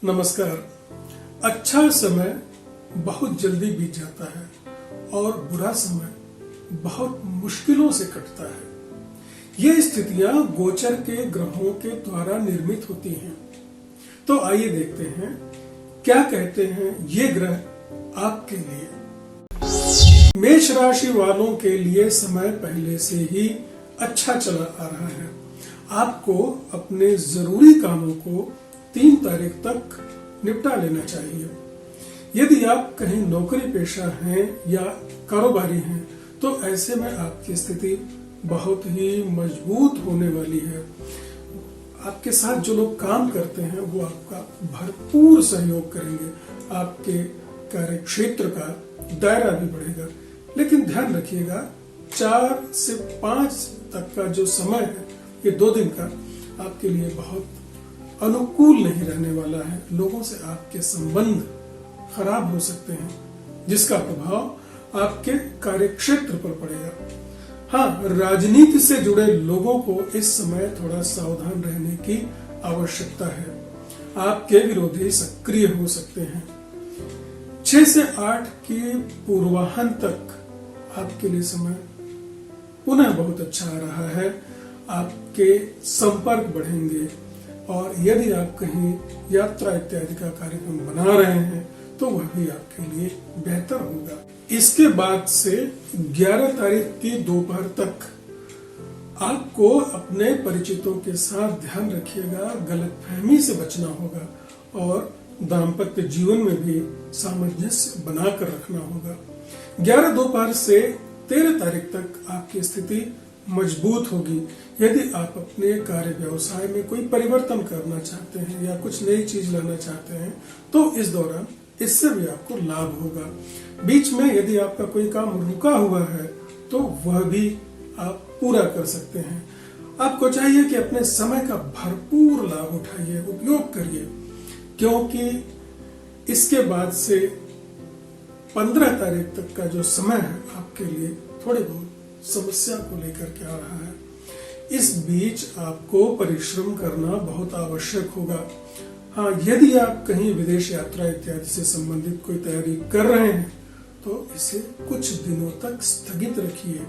नमस्कार। अच्छा समय बहुत जल्दी बीत जाता है और बुरा समय बहुत मुश्किलों से कटता है। ये स्थितियां गोचर के ग्रहों के द्वारा निर्मित होती हैं। तो आइए देखते हैं क्या कहते हैं ये ग्रह आपके लिए। मेष राशि वालों के लिए समय पहले से ही अच्छा चला आ रहा है। आपको अपने जरूरी कामों को 3 तारीख तक निपटा लेना चाहिए। यदि आप कहीं नौकरी पेशा हैं या कारोबारी हैं तो ऐसे में आपकी स्थिति बहुत ही मजबूत होने वाली है। आपके साथ जो लोग काम करते हैं वो आपका भरपूर सहयोग करेंगे। आपके कार्य क्षेत्र का दायरा भी बढ़ेगा। लेकिन ध्यान रखिएगा 4 से 5 तक का जो समय है, ये 2 दिन का आपके लिए बहुत अनुकूल नहीं रहने वाला है। लोगों से आपके संबंध खराब हो सकते हैं, जिसका प्रभाव आपके कार्यक्षेत्र पर पड़ेगा। हाँ, राजनीति से जुड़े लोगों को इस समय थोड़ा सावधान रहने की आवश्यकता है। आपके विरोधी सक्रिय हो सकते हैं। 6 से 8 की पूर्वाह्न तक आपके लिए समय पुनः बहुत अच्छा आ रहा है। आपके संपर्क बढ़ेंगे और यदि आप कहीं यात्रा इत्यादि का कार्यक्रम बना रहे हैं तो वह भी आपके लिए बेहतर होगा। इसके बाद से 11 तारीख की दोपहर तक आपको अपने परिचितों के साथ ध्यान रखिएगा, गलतफहमी से बचना होगा और दाम्पत्य जीवन में भी सामंजस्य बनाकर रखना होगा। 11 दोपहर से 13 तारीख तक आपकी स्थिति मजबूत होगी। यदि आप अपने कार्य व्यवसाय में कोई परिवर्तन करना चाहते हैं या कुछ नई चीज लाना चाहते हैं तो इस दौरान इससे भी आपको लाभ होगा। बीच में यदि आपका कोई काम रुका हुआ है तो वह भी आप पूरा कर सकते हैं। आपको चाहिए कि अपने समय का भरपूर लाभ उठाइए, उपयोग करिए, क्योंकि इसके बाद से 15 तारीख तक का जो समय है आपके लिए थोड़ी बहुत समस्या को लेकर के आ रहा है। इस बीच आपको परिश्रम करना बहुत आवश्यक होगा। हाँ, यदि आप कहीं विदेश यात्रा इत्यादि से संबंधित कोई तैयारी कर रहे हैं तो इसे कुछ दिनों तक स्थगित रखिए।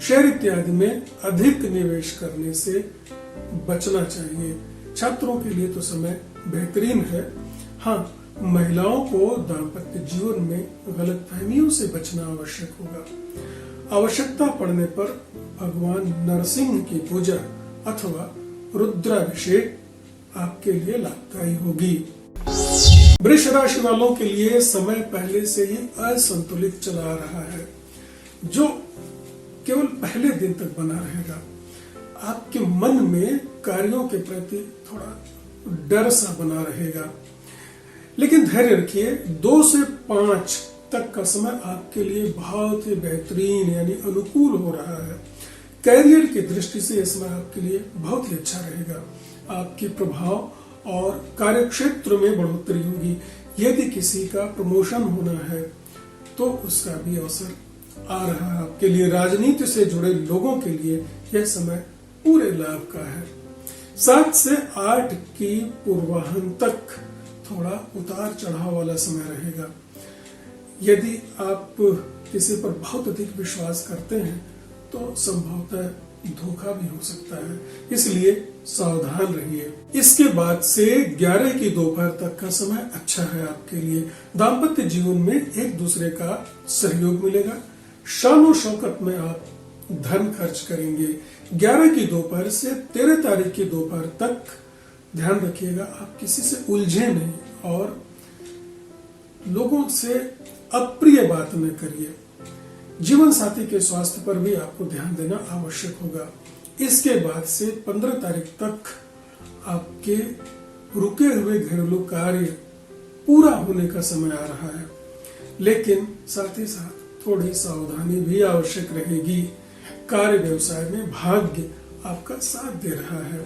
शेयर इत्यादि में अधिक निवेश करने से बचना चाहिए। छात्रों के लिए तो समय बेहतरीन है। हाँ, महिलाओं को दाम्पत्य जीवन में गलतफहमियों से बचना आवश्यक होगा। आवश्यकता पड़ने पर भगवान नरसिंह की पूजा अथवा रुद्राभिषेक आपके लिए लाभदायी होगी। वृष राशि वालों के लिए समय पहले से ही असंतुलित चला आ रहा है, जो केवल पहले दिन तक बना रहेगा। आपके मन में कार्यों के प्रति थोड़ा डर सा बना रहेगा। लेकिन धैर्य रखिए। 2 से 5 तक का समय आपके लिए बहुत ही बेहतरीन यानी अनुकूल हो रहा है। कैरियर की दृष्टि से यह समय आपके लिए बहुत ही अच्छा रहेगा। आपकी प्रभाव और कार्यक्षेत्र में बढ़ोतरी होगी। यदि किसी का प्रमोशन होना है तो उसका भी अवसर आ रहा है आपके लिए। राजनीति से जुड़े लोगों के लिए यह समय पूरे लाभ का है। 7 से 8 की पूर्वाह्न तक थोड़ा उतार चढ़ाव वाला समय रहेगा। यदि आप किसी पर बहुत अधिक विश्वास करते हैं तो संभवतः धोखा भी हो सकता है, इसलिए सावधान रहिए। इसके बाद से 11 की दोपहर तक का समय अच्छा है आपके लिए। दाम्पत्य जीवन में एक दूसरे का सहयोग मिलेगा। शान और शौकत में आप धन खर्च करेंगे। 11 की दोपहर से 13 तारीख की दोपहर तक ध्यान रखिएगा, आप किसी से उलझे नहीं और लोगों से अप्रिय बात न करिए। जीवन साथी के स्वास्थ्य पर भी आपको ध्यान देना आवश्यक होगा। इसके बाद से 15 तारीख तक आपके रुके हुए घरेलू कार्य पूरा होने का समय आ रहा है, लेकिन साथ ही साथ थोड़ी सावधानी भी आवश्यक रहेगी। कार्य व्यवसाय में भाग्य आपका साथ दे रहा है।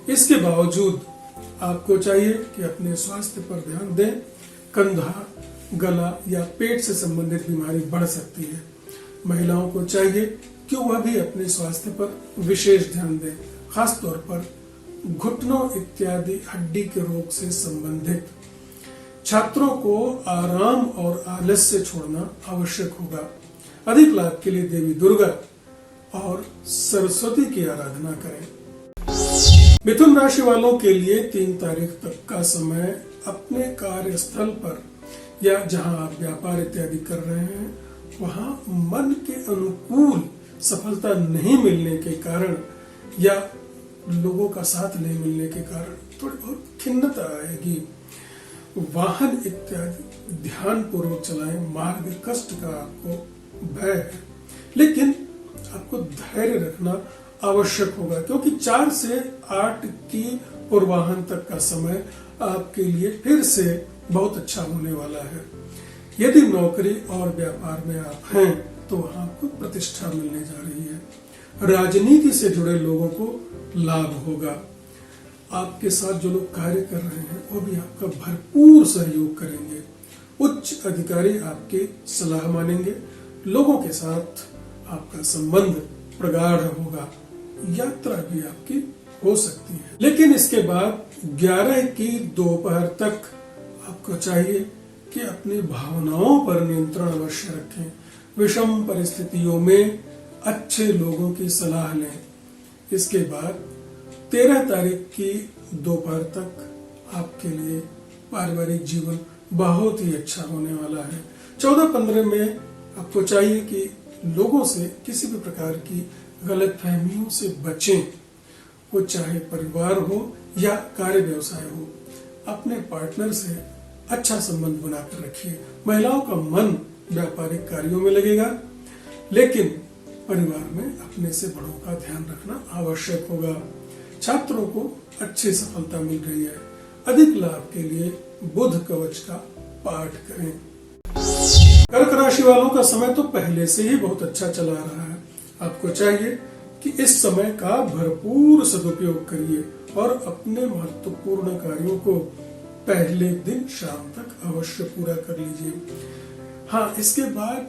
इसके बावजूद आपको चाहिए कि अपने स्वास्थ्य पर ध्यान दें। कंधा, गला या पेट से संबंधित बीमारी बढ़ सकती है। महिलाओं को चाहिए कि वह भी अपने स्वास्थ्य पर विशेष ध्यान दें, खासतौर पर घुटनों इत्यादि हड्डी के रोग से संबंधित छात्रों को आराम और आलस्य छोड़ना आवश्यक होगा। अधिक लाभ के लिए देवी दुर्गा और सरस्वती की आराधना करें। मिथुन राशि वालों के लिए 3 तारीख तक का समय अपने कार्यस्थल पर या जहां आप व्यापार इत्यादि कर रहे हैं वहां मन के अनुकूल सफलता नहीं मिलने के कारण या लोगों का साथ नहीं मिलने के कारण थोड़ी बहुत खिन्नता आएगी। वाहन इत्यादि ध्यान पूर्वक चलाएं। मार्ग कष्ट का आपको भय है, लेकिन आपको धैर्य रखना आवश्यक होगा, क्योंकि 4 से 8 की पूर्वाहन तक का समय आपके लिए फिर से बहुत अच्छा होने वाला है। यदि नौकरी और व्यापार में आप हैं तो वहां आपको प्रतिष्ठा मिलने जा रही है। राजनीति से जुड़े लोगों को लाभ होगा। आपके साथ जो लोग कार्य कर रहे हैं वो भी आपका भरपूर सहयोग करेंगे। उच्च अधिकारी आपकी सलाह मानेंगे। लोगों के साथ आपका संबंध प्रगाढ़ होगा। यात्रा भी आपकी हो सकती है, लेकिन इसके बाद 11 की दोपहर तक आपको चाहिए कि अपनी भावनाओं पर नियंत्रण अवश्य रखें। विषम परिस्थितियों में अच्छे लोगों की सलाह लें। इसके बाद 13 तारीख की दोपहर तक आपके लिए पारिवारिक जीवन बहुत ही अच्छा होने वाला है। 14-15 में आपको चाहिए कि लोगों से किसी भी प्रकार की गलतफहमियों से बचें। वो चाहे परिवार हो या कार्य व्यवसाय हो, अपने पार्टनर से अच्छा संबंध बनाकर रखिए। महिलाओं का मन व्यापारिक कार्यों में लगेगा, लेकिन परिवार में अपने से बड़ों का ध्यान रखना आवश्यक होगा। छात्रों को अच्छी सफलता मिल रही है। अधिक लाभ के लिए बुध कवच का पाठ करें। कर्क राशि वालों का समय तो पहले से ही बहुत अच्छा चला रहा है। आपको चाहिए कि इस समय का भरपूर सदुपयोग करिए और अपने महत्वपूर्ण कार्यों को पहले दिन शाम तक अवश्य पूरा कर लीजिए। हाँ, इसके बाद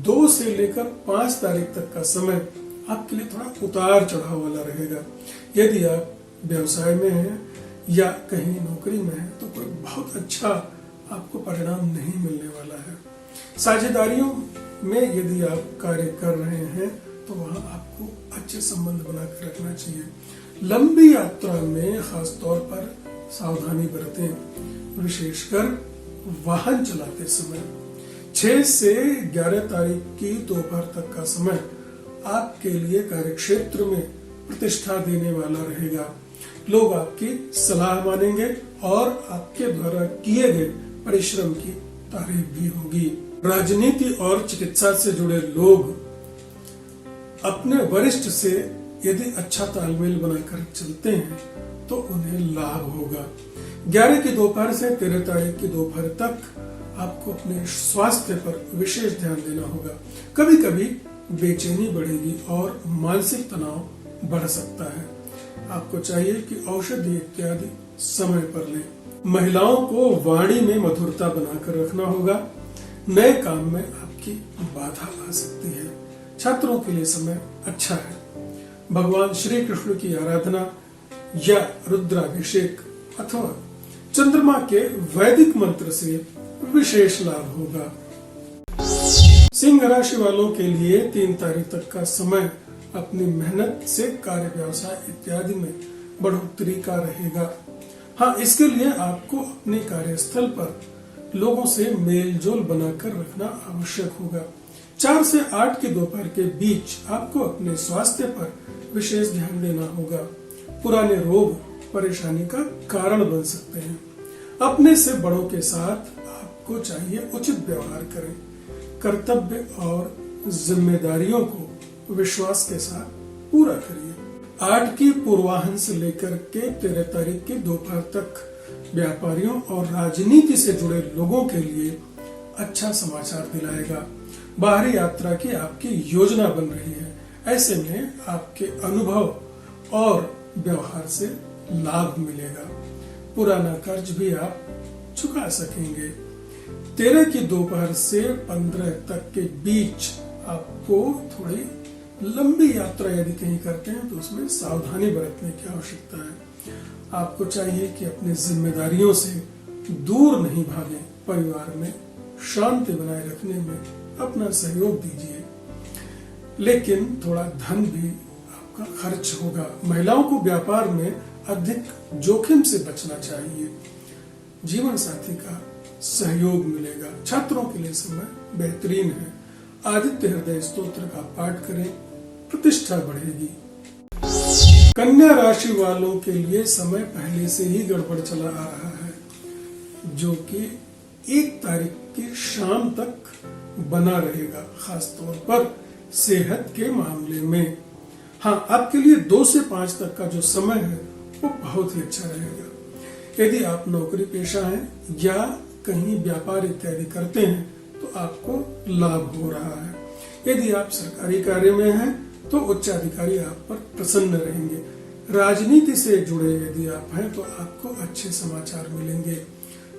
2 से लेकर 5 तारीख तक का समय आपके लिए थोड़ा उतार चढ़ाव वाला रहेगा। यदि आप व्यवसाय में हैं या कहीं नौकरी में हैं तो कोई बहुत अच्छा आपको परिणाम नहीं मिलने वाला है। साझेदारियों में यदि आप कार्य कर रहे हैं तो वहां आपको अच्छे संबंध बनाकर रखना चाहिए। लंबी यात्रा में खास तौर पर सावधानी बरतें, विशेषकर वाहन चलाते समय। 6 से 11 तारीख की दोपहर तक का समय आपके लिए कार्यक्षेत्र में प्रतिष्ठा देने वाला रहेगा। लोग आपकी सलाह मानेंगे और आपके द्वारा किए गए परिश्रम की तारीफ भी होगी। राजनीति और चिकित्सा से जुड़े लोग अपने वरिष्ठ से यदि अच्छा तालमेल बनाकर चलते हैं तो उन्हें लाभ होगा। 11 की दोपहर से 13 तारीख की दोपहर तक आपको अपने स्वास्थ्य पर विशेष ध्यान देना होगा। कभी कभी बेचैनी बढ़ेगी और मानसिक तनाव बढ़ सकता है। आपको चाहिए कि औषधि इत्यादि समय पर लें। महिलाओं को वाणी में मधुरता बनाकर रखना होगा। नए काम में आपकी बाधा आ सकती है। छात्रों के लिए समय अच्छा है। भगवान श्री कृष्ण की आराधना या रुद्राभिषेक अथवा चंद्रमा के वैदिक मंत्र से विशेष लाभ होगा। सिंह राशि वालों के लिए 3 तारीख तक का समय अपनी मेहनत से कार्य व्यवसाय इत्यादि में बढ़ोतरी का रहेगा। हाँ, इसके लिए आपको अपने कार्यस्थल पर लोगों से मेल जोल बनाकर रखना आवश्यक होगा। 4 से 8 की दोपहर के बीच आपको अपने स्वास्थ्य पर विशेष ध्यान देना होगा। पुराने रोग परेशानी का कारण बन सकते हैं। अपने से बड़ों के साथ आपको चाहिए उचित व्यवहार करें। कर्तव्य और जिम्मेदारियों को विश्वास के साथ पूरा करिए। 8 की पूर्वाहन से लेकर के 13 तारीख की दोपहर तक व्यापारियों और राजनीति से जुड़े लोगों के लिए अच्छा समाचार दिलाएगा। बाहरी यात्रा की आपकी योजना बन रही है। ऐसे में आपके अनुभव और व्यवहार से लाभ मिलेगा। पुराना कर्ज भी आप चुका सकेंगे। 13 की दोपहर से 15 तक के बीच आपको थोड़ी लंबी यात्रा यदि कहीं करते हैं तो उसमें सावधानी बरतने की आवश्यकता है। आपको चाहिए कि अपनी जिम्मेदारियों से दूर नहीं भागें, परिवार में शांति बनाए रखने में अपना सहयोग दीजिए। लेकिन थोड़ा धन भी आपका खर्च होगा। महिलाओं को व्यापार में अधिक जोखिम से बचना चाहिए। जीवन साथी का सहयोग मिलेगा। छात्रों के लिए समय बेहतरीन है। आदित्य हृदय स्तोत्र का पाठ करें, प्रतिष्ठा बढ़ेगी। कन्या राशि वालों के लिए समय पहले से ही गड़बड़ चला आ रहा है, जो कि 1 तारीख की शाम तक बना रहेगा, खास तौर पर सेहत के मामले में। हाँ, आपके लिए 2 से 5 तक का जो समय है वो बहुत ही अच्छा रहेगा। यदि आप नौकरी पेशा हैं या कहीं व्यापार इत्यादि करते हैं तो आपको लाभ हो रहा है। यदि आप सरकारी कार्य में हैं तो उच्चाधिकारी आप पर प्रसन्न रहेंगे। राजनीति से जुड़े यदि आप हैं तो आपको अच्छे समाचार मिलेंगे।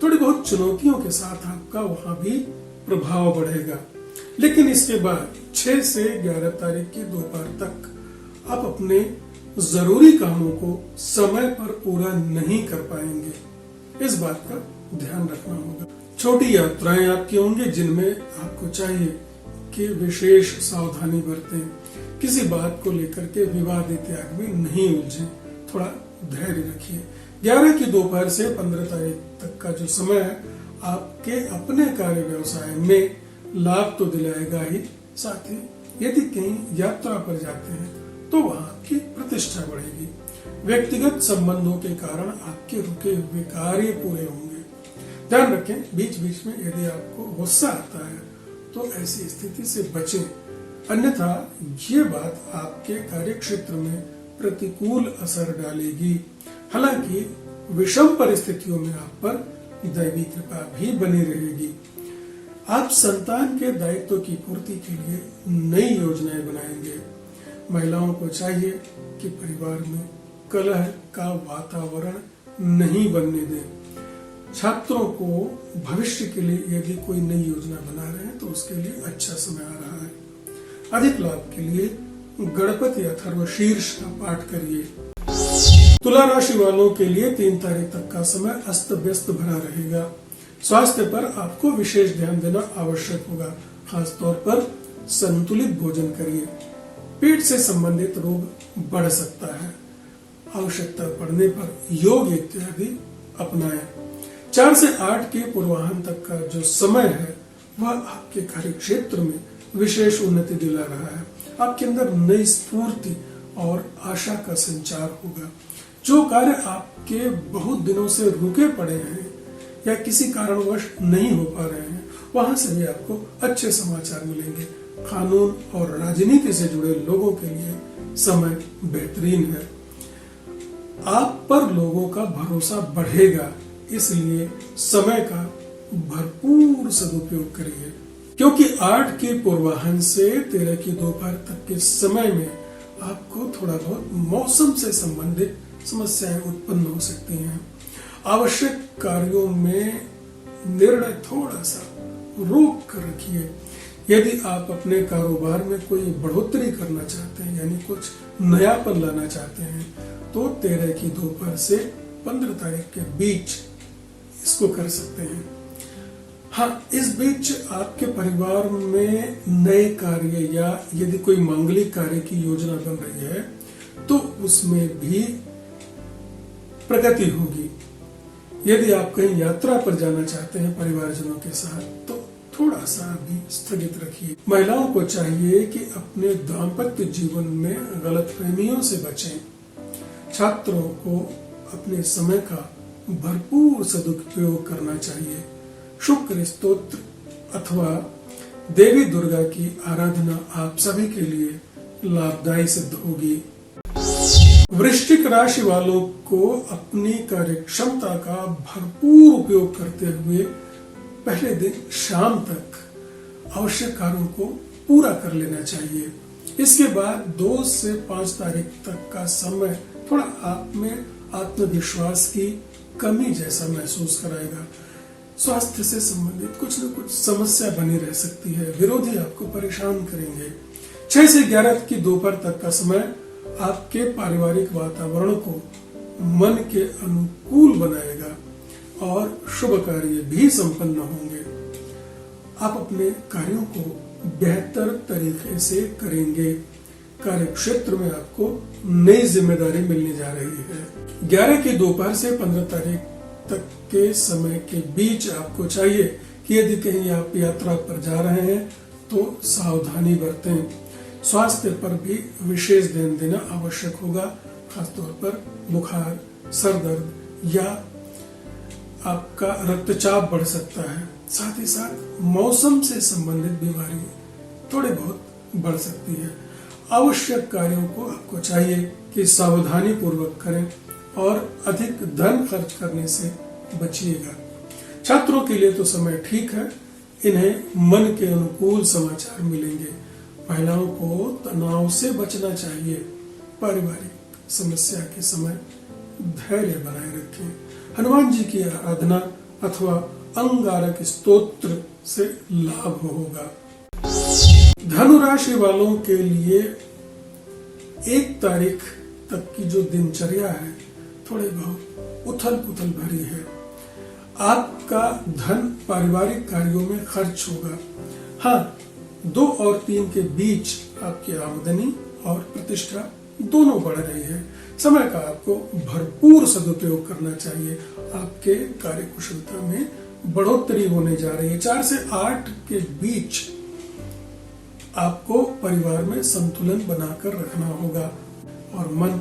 थोड़ी बहुत चुनौतियों के साथ आपका वहां भी प्रभाव बढ़ेगा। लेकिन इसके बाद 6 से 11 तारीख की दोपहर तक आप अपने जरूरी कामों को समय पर पूरा नहीं कर पाएंगे। इस बात का ध्यान रखना होगा। छोटी यात्राएं आपकी होंगी जिनमें आपको चाहिए कि विशेष सावधानी बरतें। किसी बात को लेकर के विवाद इत्यादि में नहीं उलझें, थोड़ा धैर्य रखिए। 11 की दोपहर से 15 तारीख तक का जो समय है आपके अपने कार्य व्यवसाय में लाभ तो दिलाएगा ही, साथ ही यदि कहीं यात्रा पर जाते हैं तो वहां की प्रतिष्ठा बढ़ेगी। व्यक्तिगत संबंधों के कारण आपके रुके हुए कार्य पूरे होंगे। ध्यान रखें, बीच बीच में यदि आपको गुस्सा आता है तो ऐसी स्थिति से बचें, अन्यथा ये बात आपके कार्य क्षेत्र में प्रतिकूल असर डालेगी। हालांकि विषम परिस्थितियों में आप पर दैवी कृपा भी बनी रहेगी। आप संतान के दायित्व की पूर्ति के लिए नई योजनाएं बनाएंगे। महिलाओं को चाहिए कि परिवार में कलह का वातावरण नहीं बनने दें। छात्रों को भविष्य के लिए यदि कोई नई योजना बना रहे हैं तो उसके लिए अच्छा समय आ रहा है। अधिक लाभ के लिए गणपति अथर्वशीर्ष का पाठ करिए। तुला राशि वालों के लिए 3 तारीख तक का समय अस्त व्यस्त भरा रहेगा। स्वास्थ्य पर आपको विशेष ध्यान देना आवश्यक होगा। खास तौर पर संतुलित भोजन करिए। पेट से संबंधित रोग बढ़ सकता है। आवश्यकता पड़ने पर योग इत्यादि अपनाएं। 4 से 8 के पूर्वाह्न तक का जो समय है वह आपके कार्य क्षेत्र में विशेष उन्नति दिला रहा है। आपके अंदर नई स्फूर्ति और आशा का संचार होगा। जो कार्य आपके बहुत दिनों से रुके पड़े हैं या किसी कारणवश नहीं हो पा रहे हैं, वहां से भी आपको अच्छे समाचार मिलेंगे। कानून और राजनीति से जुड़े लोगों के लिए समय बेहतरीन है। आप पर लोगों का भरोसा बढ़ेगा, इसलिए समय का भरपूर सदुपयोग करिए। क्योंकि 8 के पूर्वाह्न से 13 की दोपहर तक के समय में आपको थोड़ा बहुत मौसम से संबंधित समस्याएं उत्पन्न हो सकती हैं। आवश्यक कार्यों में निर्णय थोड़ा सा रोक कर रखिए। यदि आप अपने कारोबार में कोई बढ़ोतरी करना चाहते हैं, यानी कुछ नयापन लाना चाहते हैं, तो 13 की दोपहर से 15 तारीख के बीच इसको कर सकते हैं। हाँ, इस बीच आपके परिवार में नए कार्य या यदि कोई मांगलिक कार्य की योजना बन रही है तो उसमें भी प्रगति होगी। यदि आप कहीं यात्रा पर जाना चाहते हैं परिवारजनों के साथ तो थोड़ा सा भी स्थगित रखिए। महिलाओं को चाहिए कि अपने दाम्पत्य जीवन में गलतफहमियों से बचें। छात्रों को अपने समय का भरपूर सदुपयोग करना चाहिए। शुक्र स्तोत्र अथवा देवी दुर्गा की आराधना आप सभी के लिए लाभदायी सिद्ध होगी। वृश्चिक राशि वालों को अपनी कार्य क्षमता का भरपूर उपयोग करते हुए पहले दिन शाम तक आवश्यक कार्यों को पूरा कर लेना चाहिए। इसके बाद 2 से 5 तारीख तक का समय थोड़ा आप में आत्मविश्वास की कमी जैसा महसूस कराएगा। स्वास्थ्य से संबंधित कुछ न कुछ समस्या बनी रह सकती है। विरोधी आपको परेशान करेंगे। 6 से 11 की दोपहर तक का समय आपके पारिवारिक वातावरण को मन के अनुकूल बनाएगा और शुभ कार्य भी संपन्न होंगे। आप अपने कार्यों को बेहतर तरीके से करेंगे। कार्य क्षेत्र में आपको नई जिम्मेदारी मिलने जा रही है। 11 की दोपहर से 15 तारीख तक के समय के बीच आपको चाहिए कि यदि कहीं आप यात्रा पर जा रहे हैं तो सावधानी बरतें। स्वास्थ्य पर भी विशेष ध्यान देना आवश्यक होगा, खासतौर पर बुखार, सर दर्द या आपका रक्तचाप बढ़ सकता है। साथ ही साथ मौसम से संबंधित बीमारी थोड़ी बहुत बढ़ सकती है। आवश्यक कार्यों को आपको चाहिए कि सावधानी पूर्वक करें और अधिक धन खर्च करने से बचिएगा। छात्रों के लिए तो समय ठीक है, इन्हें मन के अनुकूल समाचार मिलेंगे। महिलाओं को तनाव से बचना चाहिए। पारिवारिक समस्या के समय धैर्य बनाए रखें। हनुमान जी की आराधना अथवा अंगारक स्तोत्र से लाभ होगा। धनु राशि वालों के लिए 1 तारीख तक की जो दिनचर्या है थोड़ी बहुत उथल पुथल भरी है। आपका धन पारिवारिक कार्यों में खर्च होगा। हाँ, 2 और 3 के बीच आपकी आमदनी और प्रतिष्ठा दोनों बढ़ रही है। समय का आपको भरपूर सदुपयोग करना चाहिए। आपके कार्यकुशलता में बढ़ोतरी होने जा रही है। 4 से 8 के बीच आपको परिवार में संतुलन बनाकर रखना होगा और मन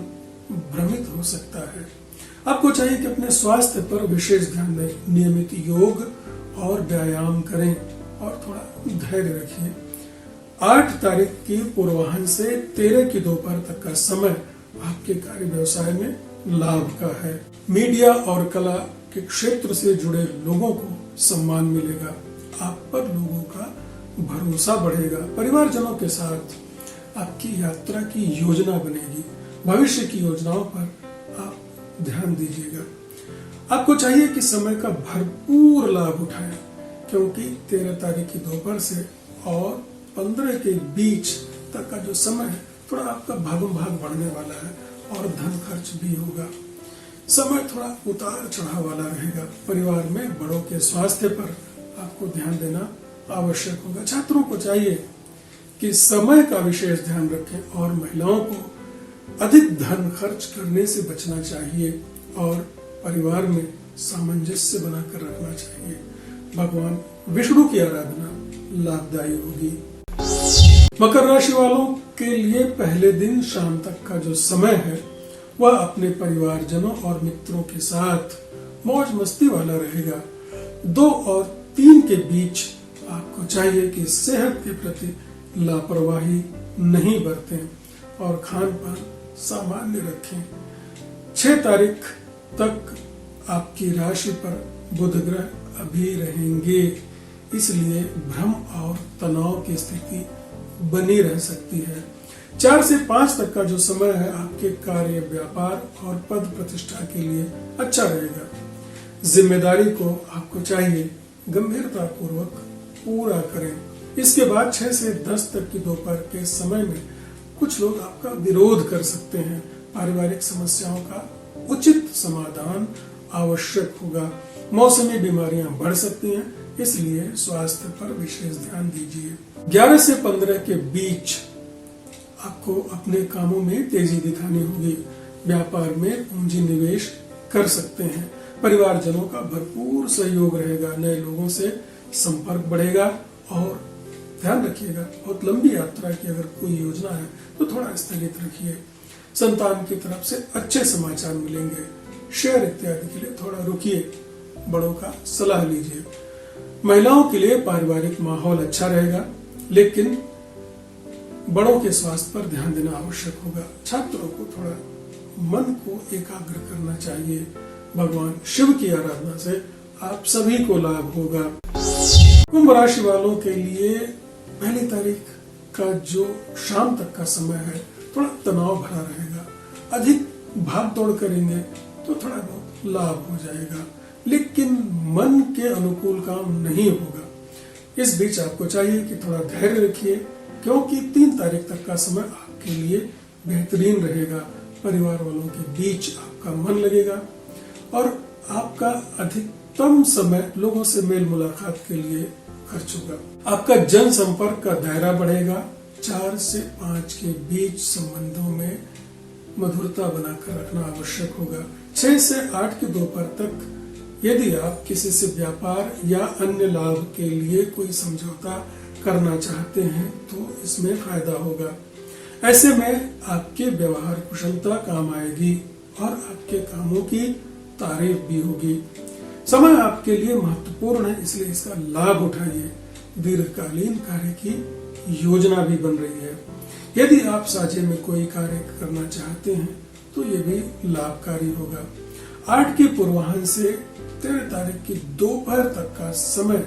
भ्रमित हो सकता है। आपको चाहिए कि अपने स्वास्थ्य पर विशेष ध्यान दें। नियमित योग और व्यायाम करें और थोड़ा धैर्य रखिए। 8 तारीख की पूर्वाह्न से 13 की दोपहर तक का समय आपके कार्य व्यवसाय में लाभ का है। मीडिया और कला के क्षेत्र से जुड़े लोगों को सम्मान मिलेगा। आप पर लोगों का भरोसा बढ़ेगा। परिवारजनों के साथ आपकी यात्रा की योजना बनेगी। भविष्य की योजनाओं पर आप ध्यान दीजिएगा। आपको चाहिए कि समय का भरपूर लाभ उठाएं, क्योंकि 13 तारीख की दोपहर से और 15 के बीच तक का जो समय है थोड़ा आपका भागम भाग बढ़ने वाला है और धन खर्च भी होगा। समय थोड़ा उतार चढ़ाव वाला रहेगा। परिवार में बड़ों के स्वास्थ्य पर आपको ध्यान देना आवश्यक होगा। छात्रों को चाहिए कि समय का विशेष ध्यान रखें और महिलाओं को अधिक धन खर्च करने से बचना चाहिए और परिवार में सामंजस्य बनाकर रखना चाहिए। भगवान विष्णु की आराधना लाभदायी होगी। मकर राशि वालों के लिए पहले दिन शाम तक का जो समय है वह अपने परिवारजनों और मित्रों के साथ मौज मस्ती वाला रहेगा। 2 और 3 के बीच आपको चाहिए कि सेहत के प्रति लापरवाही नहीं बरतें और खान पान सामान्य रखें। 6 तारीख तक आपकी राशि पर बुध ग्रह अभी रहेंगे, इसलिए भ्रम और तनाव की स्थिति बनी रह सकती है। 4 से 5 तक का जो समय है आपके कार्य, व्यापार और पद प्रतिष्ठा के लिए अच्छा रहेगा। जिम्मेदारी को आपको चाहिए गंभीरता पूर्वक पूरा करें। इसके बाद 6 से 10 तक की दोपहर के समय में कुछ लोग आपका विरोध कर सकते हैं। पारिवारिक समस्याओं का उचित समाधान आवश्यक होगा। मौसमी बीमारियां बढ़ सकती हैं, इसलिए स्वास्थ्य पर विशेष ध्यान दीजिए। 11 से 15 के बीच आपको अपने कामों में तेजी दिखानी होगी। व्यापार में पूंजी निवेश कर सकते हैं। परिवारजनों का भरपूर सहयोग रहेगा। नए लोगों से संपर्क बढ़ेगा और ध्यान रखिएगा, बहुत लंबी यात्रा की अगर कोई योजना है तो थोड़ा स्थगित रखिए। संतान की तरफ से अच्छे समाचार मिलेंगे। शेयर इत्यादि के लिए थोड़ा रुकिए, बड़ों का सलाह लीजिए। महिलाओं के लिए पारिवारिक माहौल अच्छा रहेगा, लेकिन बड़ों के स्वास्थ्य पर ध्यान देना आवश्यक होगा। छात्रों को थोड़ा मन को एकाग्र करना चाहिए। भगवान शिव की आराधना से आप सभी को लाभ होगा। कुंभ राशि वालों के लिए पहली तारीख का जो शाम तक का समय है थोड़ा तनाव भरा रहेगा। अधिक भाग दौड़ करेंगे तो थोड़ा बहुत लाभ हो जाएगा, लेकिन मन के अनुकूल काम नहीं होगा। इस बीच आपको चाहिए कि थोड़ा धैर्य रखिए, क्योंकि 3 तारीख तक का समय आपके लिए बेहतरीन रहेगा। परिवार वालों के बीच आपका मन लगेगा और आपका अधिक उत्तम समय लोगों से मेल मुलाकात के लिए खर्च होगा। आपका जनसंपर्क का दायरा बढ़ेगा। 4 से 5 के बीच संबंधों में मधुरता बनाकर रखना आवश्यक होगा। 6 से 8 की दोपहर तक यदि आप किसी से व्यापार या अन्य लाभ के लिए कोई समझौता करना चाहते हैं तो इसमें फायदा होगा। ऐसे में आपके व्यवहार कुशलता काम आएगी और आपके कामों की तारीफ भी होगी। समय आपके लिए महत्वपूर्ण है, इसलिए इसका लाभ उठाइए। दीर्घकालीन कार्य की योजना भी बन रही है। यदि आप साझे में कोई कार्य करना चाहते हैं तो ये भी लाभकारी होगा। 8 की पूर्वाह्न से 13 तारीख की दोपहर तक का समय,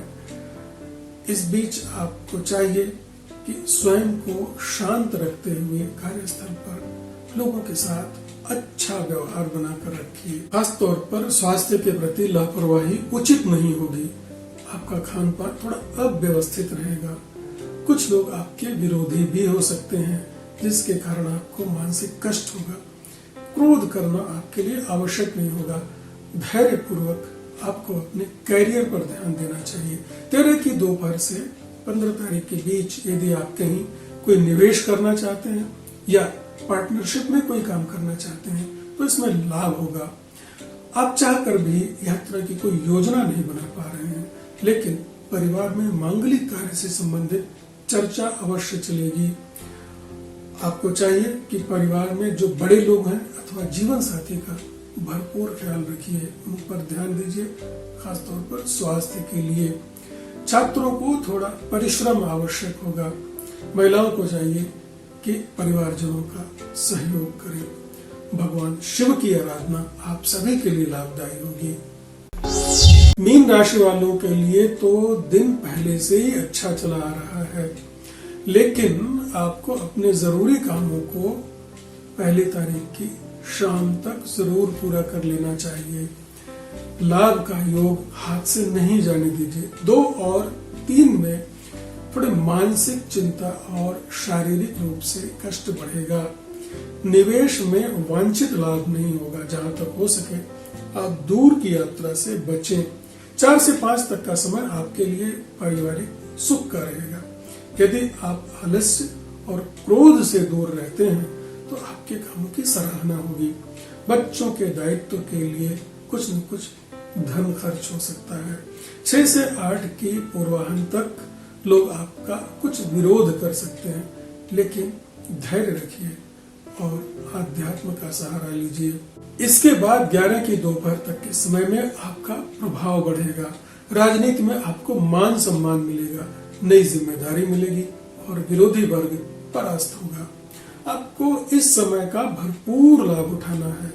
इस बीच आपको चाहिए कि स्वयं को शांत रखते हुए कार्यस्थल पर लोगों के साथ अच्छा व्यवहार बनाकर रखिए। खासतौर पर स्वास्थ्य के प्रति लापरवाही उचित नहीं होगी। आपका खान पान थोड़ा अव्यवस्थित रहेगा। कुछ लोग आपके विरोधी भी हो सकते हैं, जिसके कारण आपको मानसिक कष्ट होगा। क्रोध करना आपके लिए आवश्यक नहीं होगा। धैर्य पूर्वक आपको अपने कैरियर पर ध्यान देना चाहिए। 13 की दोपहर से 15 तारीख के बीच यदि आप कहीं कोई निवेश करना चाहते हैं या पार्टनरशिप में कोई काम करना चाहते हैं तो इसमें लाभ होगा। आप चाहकर भी यात्रा की कोई योजना नहीं बना पा रहे हैं, लेकिन परिवार में मांगलिक कार्य से संबंधित चर्चा अवश्य चलेगी। आपको चाहिए कि परिवार में जो बड़े लोग हैं अथवा जीवन साथी का भरपूर ख्याल रखिए, उन पर ध्यान दीजिए, खासतौर पर स्वास्थ्य के लिए। छात्रों को थोड़ा परिश्रम आवश्यक होगा। महिलाओं को चाहिए कि परिवारजनों का सहयोग करें। भगवान शिव की आराधना आप सभी के लिए लाभदायी होगी। मीन राशि वालों के लिए तो दिन पहले से ही अच्छा चला आ रहा है, लेकिन आपको अपने जरूरी कामों को 1 तारीख की शाम तक जरूर पूरा कर लेना चाहिए। लाभ का योग हाथ से नहीं जाने दीजिए। 2 और 3 में थोड़े मानसिक चिंता और शारीरिक रूप से कष्ट बढ़ेगा। निवेश में वांछित लाभ नहीं होगा। जहां तक हो सके आप दूर की यात्रा से बचें। 4 से 5 तक का समय आपके लिए पारिवारिक सुख का रहेगा। यदि आप आलस्य और क्रोध से दूर रहते हैं तो आपके कामों की सराहना होगी। बच्चों के दायित्व के लिए कुछ न कुछ धन खर्च हो सकता है। 6 से 8 की पूर्वाह्न तक लोग आपका कुछ विरोध कर सकते हैं, लेकिन धैर्य रखिए और आध्यात्म का सहारा लीजिए। इसके बाद 11 की दोपहर तक के समय में आपका प्रभाव बढ़ेगा। राजनीति में आपको मान सम्मान मिलेगा, नई जिम्मेदारी मिलेगी और विरोधी वर्ग परास्त होगा। आपको इस समय का भरपूर लाभ उठाना है।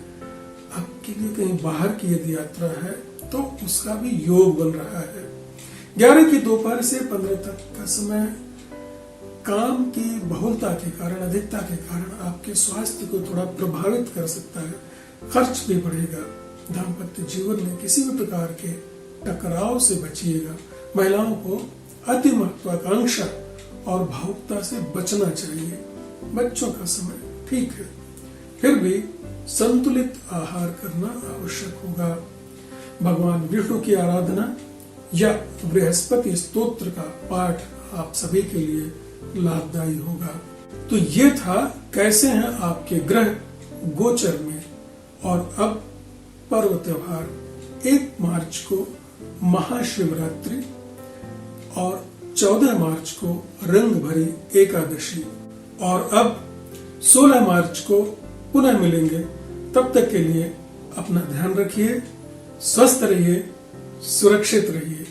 आपके लिए कहीं बाहर की यदि यात्रा है तो उसका भी योग बन रहा है। 11 की दोपहर से 15 तक का समय काम की बहुलता के कारण, अधिकता के कारण आपके स्वास्थ्य को थोड़ा प्रभावित कर सकता है। खर्च भी बढ़ेगा। दाम्पत्य जीवन में किसी भी प्रकार के टकराव से बचिएगा। महिलाओं को अति महत्वाकांक्षा और भावुकता से बचना चाहिए। बच्चों का समय ठीक है, फिर भी संतुलित आहार करना आवश्यक होगा। भगवान विष्णु की आराधना या बृहस्पति स्तोत्र का पाठ आप सभी के लिए लाभदायी होगा। तो ये था कैसे हैं आपके ग्रह गोचर में। और अब पर्व त्योहार 1 मार्च को महाशिवरात्रि और 14 मार्च को रंग भरी एकादशी और अब 16 मार्च को पुनः मिलेंगे। तब तक के लिए अपना ध्यान रखिए, स्वस्थ रहिए, सुरक्षित रहिए।